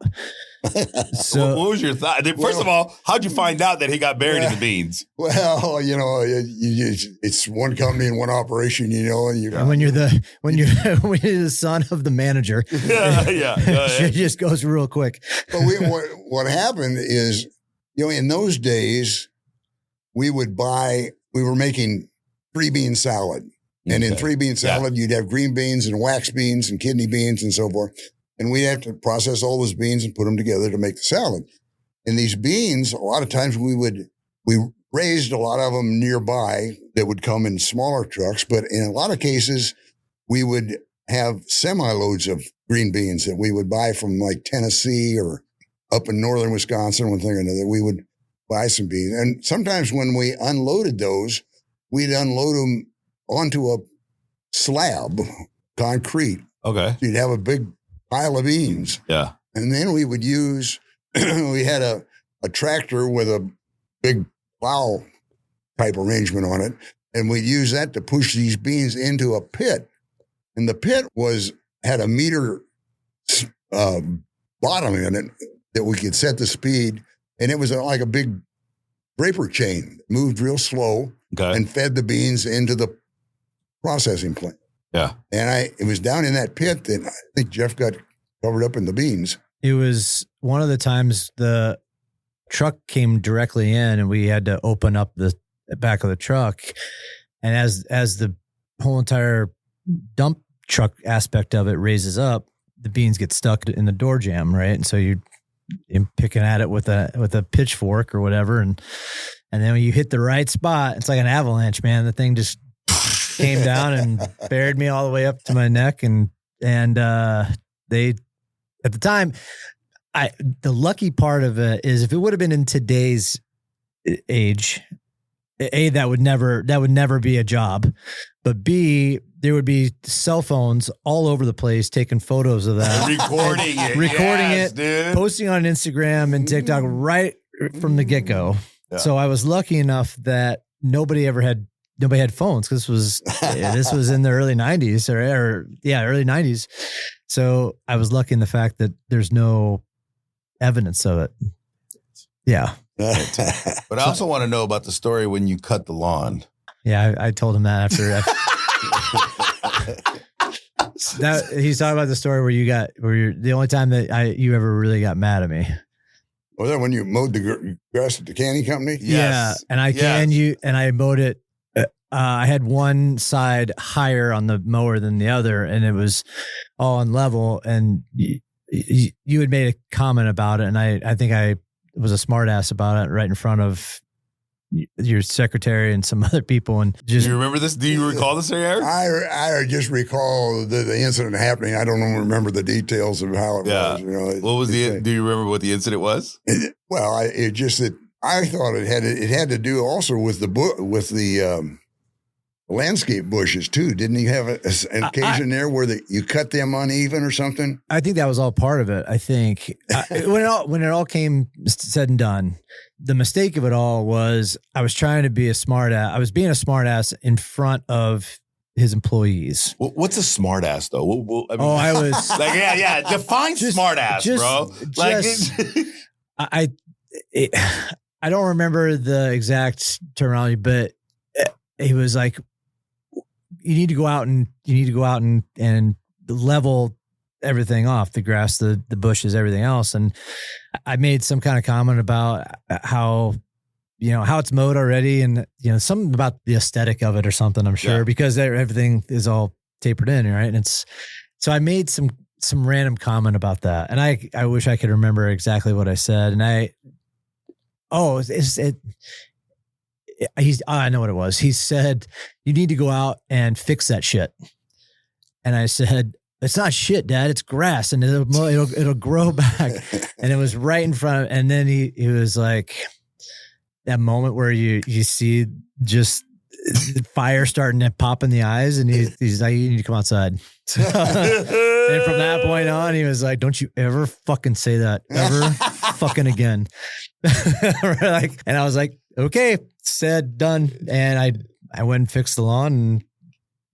So what was your thought? First of all, how'd you find out that he got buried in the beans? Well, it's one company and one operation, and when you're the son of the manager, it just goes real quick. But what happened is, in those days, we were making 3-bean salad. And in 3-bean salad, you'd have green beans and wax beans and kidney beans and so forth. And we'd have to process all those beans and put them together to make the salad. And these beans, a lot of times we raised a lot of them nearby that would come in smaller trucks. But in a lot of cases, we would have semi-loads of green beans that we would buy from like Tennessee or up in northern Wisconsin, one thing or another. We would buy some beans. And sometimes when we unloaded those, we'd unload them onto a slab, concrete. Okay. You'd have a big pile of beans. Yeah. And then we would use, we had a tractor with a big plow type arrangement on it. And we'd use that to push these beans into a pit. And the pit had a meter bottom in it that we could set the speed. And it was like a big draper chain, moved real slow and fed the beans into the processing plant. Yeah. And it was down in that pit that I think Jeff got covered up in the beans. It was one of the times the truck came directly in and we had to open up the back of the truck. And as the whole entire dump truck aspect of it raises up, the beans get stuck in the door jamb, right? And so you're picking at it with a pitchfork or whatever. And then when you hit the right spot, it's like an avalanche, man. The thing just came down and buried me all the way up to my neck. And they, at the time, the lucky part of it is if it would have been in today's age, A, that would never be a job, but B, there would be cell phones all over the place taking photos of that, recording it, dude. Posting on Instagram and TikTok right from the get-go. Yeah. So I was lucky enough that nobody had phones because this was in the early 90s early 90s. So I was lucky in the fact that there's no evidence of it. Yeah. But I also want to know about the story when you cut the lawn. Yeah, I told him that after. He's talking about the story where you're the only time that you ever really got mad at me. Was that when you mowed the grass at the canning company? Yes. Yeah, and I mowed it. I had one side higher on the mower than the other, and it was all on level. And you had made a comment about it, and I think I was a smart ass about it right in front of your secretary and some other people. And just, do you remember this? Do you recall this, Eric? I just recall the incident happening. I don't remember the details of how it was. What was do you remember what the incident was? It just that I thought it had to do also with the landscape bushes too. Didn't you have an occasion there where you cut them uneven or something? I think that was all part of it. I think when it all came said and done, the mistake of it all was I was trying to be a smart ass. I was being a smart ass in front of his employees. What's a smart ass though? I was like, yeah. Define smart ass, bro. I don't remember the exact terminology, but he was like, you need to go out and level everything off, the grass, the bushes, everything else. And I made some kind of comment about how it's mowed already, and something about the aesthetic of it or something, I'm sure, because everything is all tapered in, right? And so I made some random comment about that. And I wish I could remember exactly what I said. And I know what it was. He said, you need to go out and fix that shit. And I said, it's not shit, Dad. It's grass, and it'll grow back. And it was right in front of. And then he was like, that moment where you see just fire starting to pop in the eyes, and he's like, you need to come outside. So, and from that point on, he was like, don't you ever fucking say that ever fucking again. And I was like, okay, said, done. And I went and fixed the lawn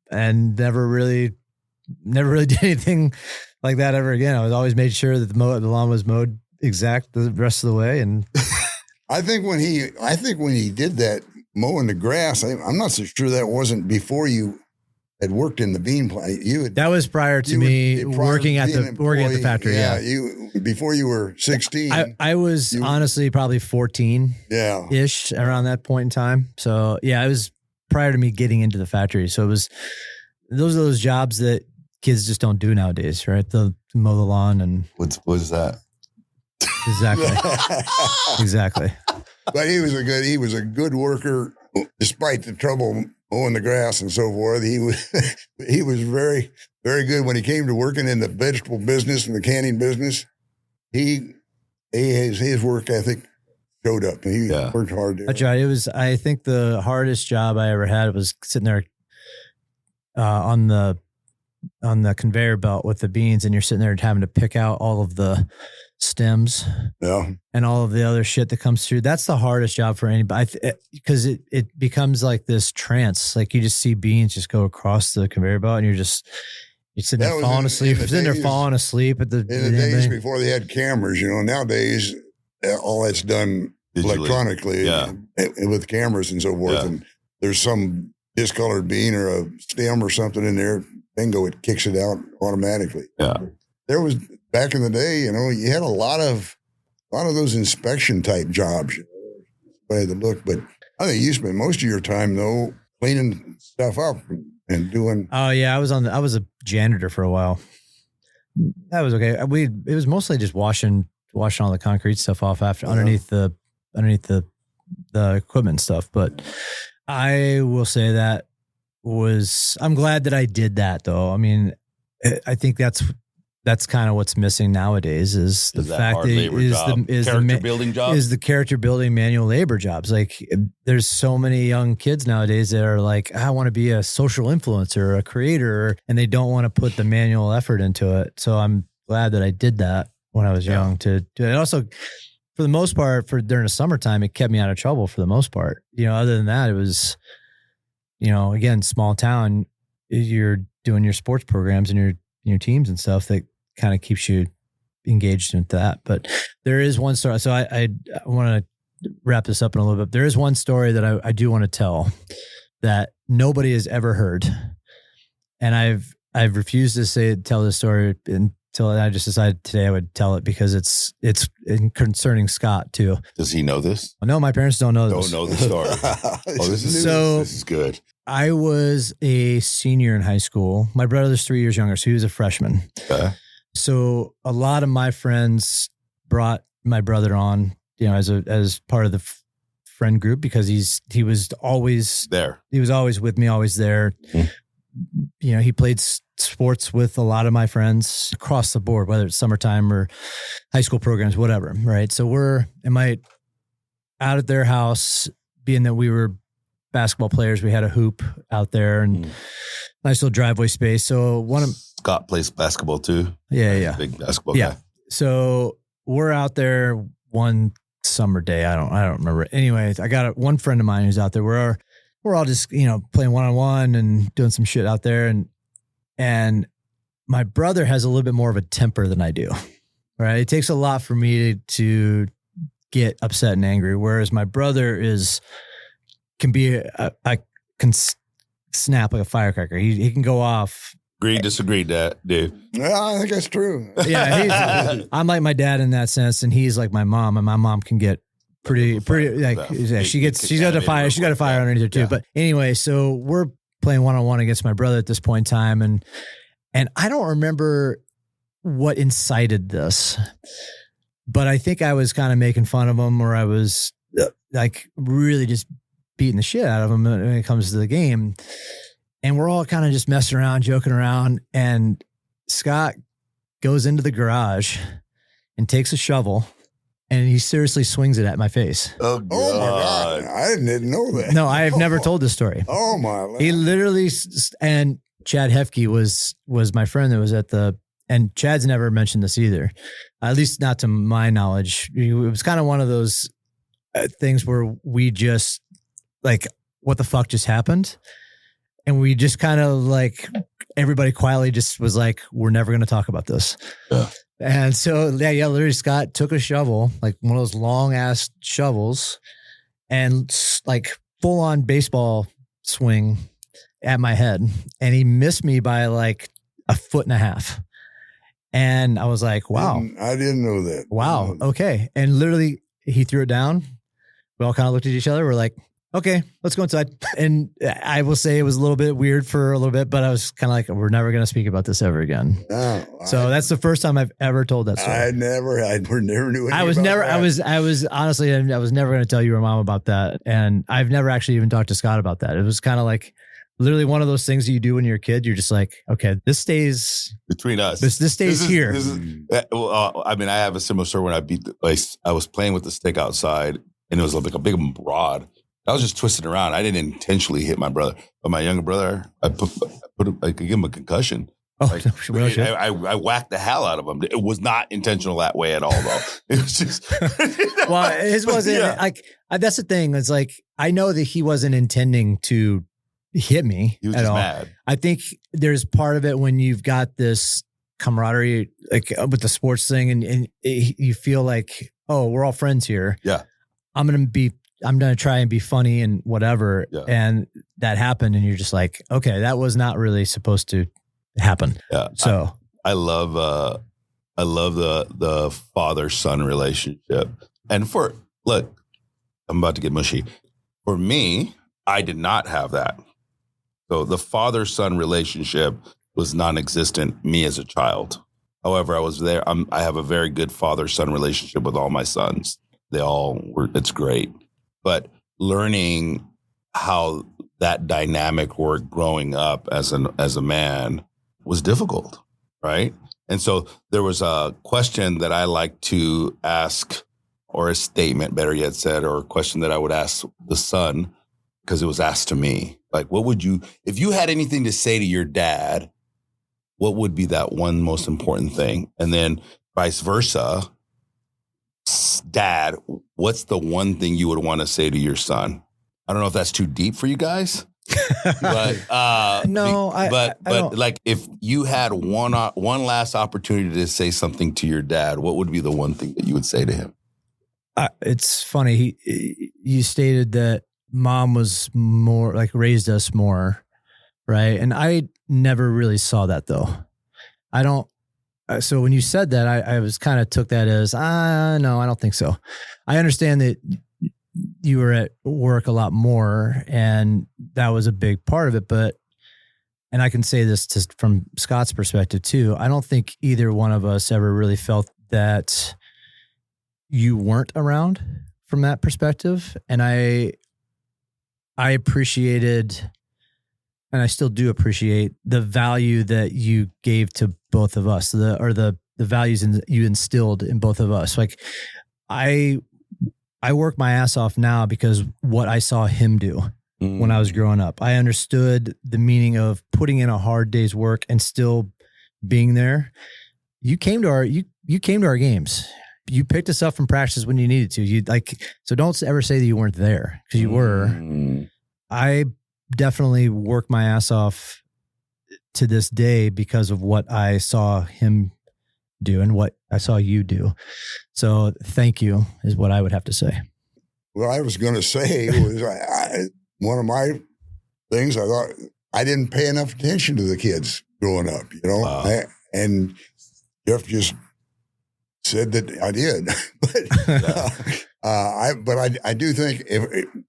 and never really did anything like that ever again. I was always made sure that the lawn was mowed exact the rest of the way. And I think when he did that mowing the grass, I'm not so sure that wasn't before you had worked in the bean plant. That was prior to me working at the factory. Yeah. Before you were 16. I was honestly probably 14 ish around that point in time. So yeah, it was prior to me getting into the factory. So those are those jobs that kids just don't do nowadays, right? The mow the lawn and what is that? Exactly. But he was a good worker, despite the trouble mowing the grass and so forth. He was very, very good when he came to working in the vegetable business and the canning business. His work ethic showed up. He worked hard there. That's right. It was, I think, the hardest job I ever had was sitting there on the conveyor belt with the beans, and you're sitting there having to pick out all of the stems and all of the other shit that comes through. That's the hardest job for anybody, because it becomes like this trance. Like you just see beans just go across the conveyor belt, and you're sitting there falling asleep. You're sitting there falling asleep at the days before they had cameras. Nowadays all that's done digitally, electronically, with cameras and so forth. And there's some discolored bean or a stem or something in there. Bingo! It kicks it out automatically. Yeah. There was back in the day, you had a lot of those inspection type jobs by the look, but I think you spent most of your time though cleaning stuff up and doing. Oh yeah, I was a janitor for a while. That was okay. It was mostly just washing all the concrete stuff off underneath the equipment stuff. But I will say that I'm glad that I did that though. I mean, I think that's kind of what's missing nowadays is the fact that the character building manual labor jobs. Like there's so many young kids nowadays that are like, I want to be a social influencer or a creator, and they don't want to put the manual effort into it. So I'm glad that I did that when I was young to do it. And also for the most part, during the summertime, it kept me out of trouble for the most part. Other than that, it was, again, small town, you're doing your sports programs and your teams and stuff that kind of keeps you engaged in that. But there is one story. So I want to wrap this up in a little bit. There is one story that I do want to tell that nobody has ever heard. And I've refused to tell this story until I just decided today I would tell it because it's concerning Scott too. Does he know this? No, my parents don't know this. Don't know the story. This is good. I was a senior in high school. My brother's 3 years younger, so he was a freshman. Okay. So a lot of my friends brought my brother on, as part of the friend group because he was always there. He was always with me, always there. Mm-hmm. He played sports with a lot of my friends across the board, whether it's summertime or high school programs, whatever. Right. So we're out at their house, being that we were basketball players. We had a hoop out there and nice little driveway space. So Scott plays basketball too. Yeah. Big basketball guy. So we're out there one summer day. I don't remember. Anyways, I got one friend of mine who's out there. We're all just, playing one-on-one and doing some shit out there. And my brother has a little bit more of a temper than I do. Right. It takes a lot for me to get upset and angry. Whereas my brother can snap like a firecracker. He can go off. Agree, disagree, dude. Yeah, I think that's true. Yeah, I'm like my dad in that sense, and he's like my mom, and my mom can get pretty like she's got a fire underneath her too. Yeah. But anyway, so we're playing one-on-one against my brother at this point in time, and I don't remember what incited this, but I think I was kind of making fun of him, or I was like really just beating the shit out of him when it comes to the game. And we're all kind of just messing around, joking around. And Scott goes into the garage and takes a shovel and he seriously swings it at my face. Oh, God. Oh my God. I didn't know that. No, I have never told this story. Oh my. He literally, and Chad Hefke was my friend that was at and Chad's never mentioned this either, at least not to my knowledge. It was kind of one of those things where we just like, what the fuck just happened? And we just kind of like, everybody quietly just was like, we're never going to talk about this. Yeah. And so, literally Scott took a shovel, like one of those long ass shovels, and like full on baseball swing at my head. And he missed me by like 1.5 feet. And I was like, wow. I didn't know that. Wow. Okay. And literally he threw it down. We all kind of looked at each other. We're like, okay, let's go inside. And I will say it was a little bit weird for a little bit, but I was kind of like, we're never going to speak about this ever again. No, So that's the first time I've ever told that story. I never knew. I was never honestly, I was never going to tell your mom about that. And I've never actually even talked to Scott about that. It was kind of like literally one of those things that you do when you're a kid. You're just like, okay, this stays between us. This stays here. I mean, I have a similar story when I was playing with the stick outside and it was like a big rod. I was just twisting around. I didn't intentionally hit my brother, but my younger brother, I gave him a concussion. Oh, like, I whacked the hell out of him. It was not intentional that way at all, though. It was just. Well, his wasn't like, that's the thing. It's like, I know that he wasn't intending to hit me He was at just all. mad. I think there's part of it when you've got this camaraderie, like with the sports thing, and you feel like, oh, we're all friends here. Yeah. I'm going to try and be funny and whatever. Yeah. And that happened. And you're just like, okay, that was not really supposed to happen. Yeah. So I love the father-son relationship. And look, I'm about to get mushy. For me, I did not have that. So the father-son relationship was non-existent me as a child. However, I was there. I have a very good father-son relationship with all my sons. They all were, it's great. But learning how that dynamic worked growing up as a man was difficult, right? And so there was a question that I like to ask, or a statement, better yet said, or a question that I would ask the son, because it was asked to me. Like, what would you, if you had anything to say to your dad, what would be that one most important thing? And then vice versa, Dad, what's the one thing you would want to say to your son? I don't know if that's too deep for you guys, but no, but I don't. like if you had one last opportunity to say something to your dad, what would be the one thing that you would say to him? It's funny. You stated that mom was more like raised us more, right? And I never really saw that though. I don't. So when you said that, I was kind of took that as, no, I don't think so. I understand that you were at work a lot more and that was a big part of it. But, and I can say this from Scott's perspective too, I don't think either one of us ever really felt that you weren't around from that perspective. And I appreciated, and I still do appreciate the value that you gave to both of us, the values you instilled in both of us. Like I work my ass off now because what I saw him do when I was growing up. I understood the meaning of putting in a hard day's work and still being there. You came to our games. You picked us up from practice when you needed to. So don't ever say that you weren't there, because you were. I definitely work my ass off to this day because of what I saw him do and what I saw you do. So thank you is what I would have to say. What I was going to say was one of my things, I thought I didn't pay enough attention to the kids growing up, Wow. And Jeff just said that I did. But I do think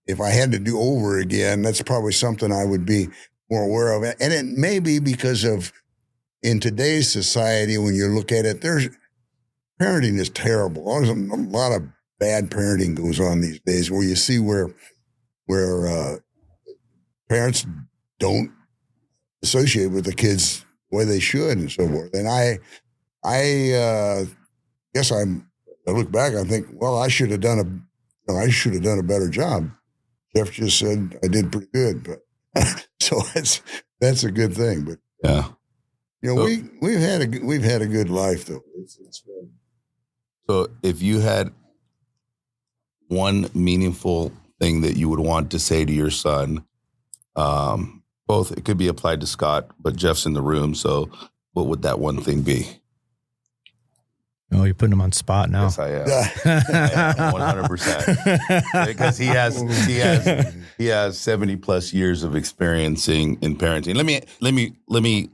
if I had to do over again, that's probably something I would be more aware of. And it may be because of, in today's society, when you look at it, parenting is terrible. There's a lot of bad parenting goes on these days, where you see where where parents don't associate with the kids the way they should and so forth. And I guess I look back, I think, well, I should have done a better job. Jeff just said I did pretty good, but so that's a good thing. But yeah, we've had a good life though. It's been. So if you had one meaningful thing that you would want to say to your son, both, it could be applied to Scott, but Jeff's in the room. So what would that one thing be? Oh, you're putting him on spot now. Yes, I am. 100%. Because he has 70 plus years of experiencing in parenting. Let me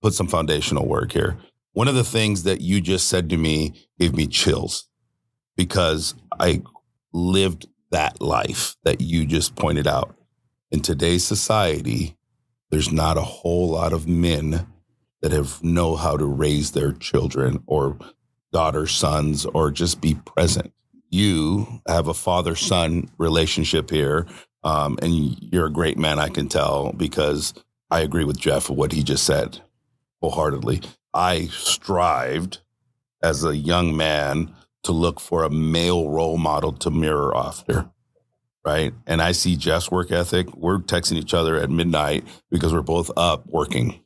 put some foundational work here. One of the things that you just said to me gave me chills because I lived that life that you just pointed out. In today's society, there's not a whole lot of men that know how to raise their children or daughters, sons, or just be present. You have a father-son relationship here, and you're a great man, I can tell, because I agree with Jeff with what he just said wholeheartedly. I strived as a young man to look for a male role model to mirror after, right? And I see Jeff's work ethic. We're texting each other at midnight because we're both up working.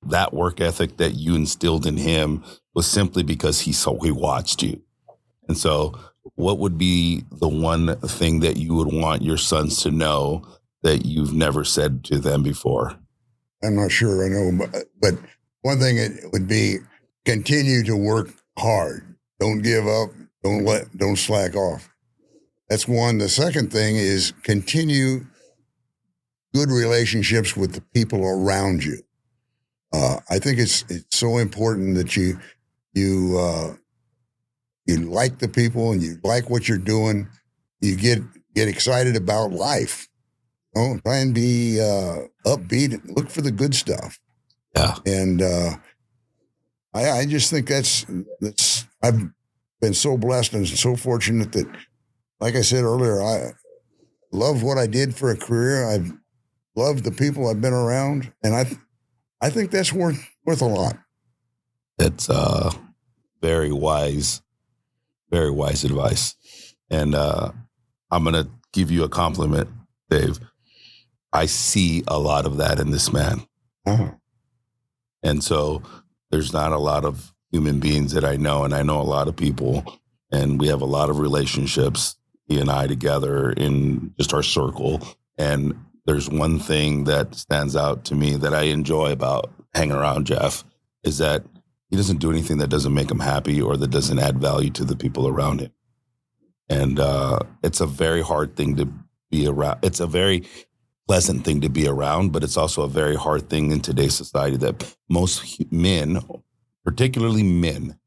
That work ethic that you instilled in him was simply because he watched you. And so what would be the one thing that you would want your sons to know that you've never said to them before? I'm not sure I know, but one thing it would be continue to work hard. Don't give up. Don't slack off. That's one. The second thing is continue good relationships with the people around you. I think it's so important that you like the people and you like what you're doing. You get excited about life. Try and be upbeat and look for the good stuff. Yeah. And I just think that's I've been so blessed and so fortunate that, like I said earlier, I love what I did for a career. I've loved the people I've been around, and I think that's worth a lot. That's very wise advice. And I'm going to give you a compliment, Dave. I see a lot of that in this man. Uh-huh. And so there's not a lot of human beings that I know, and I know a lot of people, and we have a lot of relationships, he and I together in just our circle. And there's one thing that stands out to me that I enjoy about hanging around Jeff is that he doesn't do anything that doesn't make him happy or that doesn't add value to the people around him. And it's a very hard thing to be around. It's a very pleasant thing to be around, but it's also a very hard thing in today's society that most men, particularly men,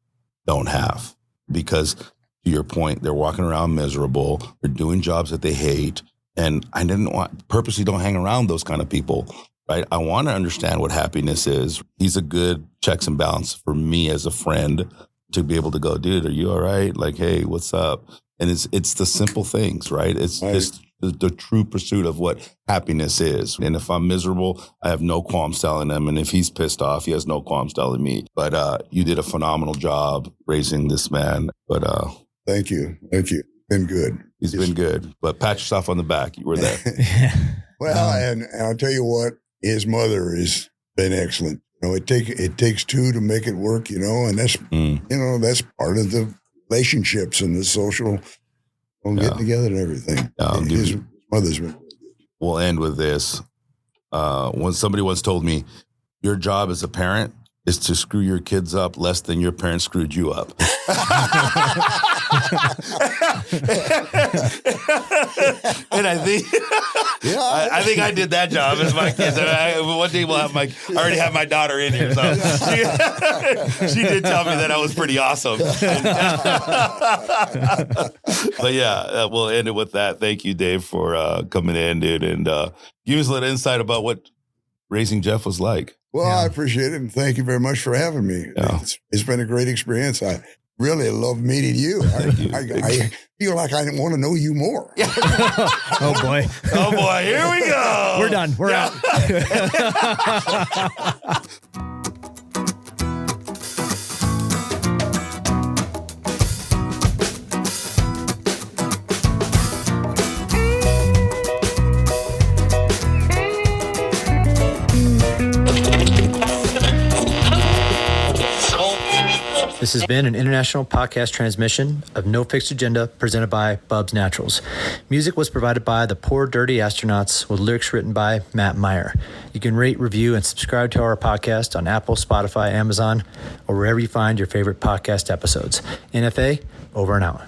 don't have. Because to your point, they're walking around miserable, they're doing jobs that they hate, and I purposely don't hang around those kind of people, right? I want to understand what happiness is. He's a good checks and balance for me as a friend to be able to go, dude, are you all right? Like, hey, what's up? And it's the simple things, right? It's just the true pursuit of what happiness is. And if I'm miserable, I have no qualms telling him. And if he's pissed off, he has no qualms telling me. But you did a phenomenal job raising this man. But Thank you. Been good. He's been good. But pat yourself on the back. You were there. Well, and I'll tell you what, his mother has been excellent. It takes two to make it work, and that's that's part of the relationships and the social getting together and everything. His mother's been. We'll end with this. When somebody once told me, your job as a parent is to screw your kids up less than your parents screwed you up. And I think, I think I did that job as my kids. One day we'll have I already have my daughter in here, so she did tell me that I was pretty awesome. But yeah, we'll end it with that. Thank you, Dave, for coming in, dude, and give us a little insight about what raising Jeff was like. Well, I appreciate it, and thank you very much for having me. Yeah. It's been a great experience. really loved meeting you. I feel like I want to know you more. Oh boy. Oh boy, here we go. We're done. We're out. This has been an international podcast transmission of No Fixed Agenda presented by Bub's Naturals. Music was provided by the Poor Dirty Astronauts with lyrics written by Matt Meyer. You can rate, review, and subscribe to our podcast on Apple, Spotify, Amazon, or wherever you find your favorite podcast episodes. NFA, over and out.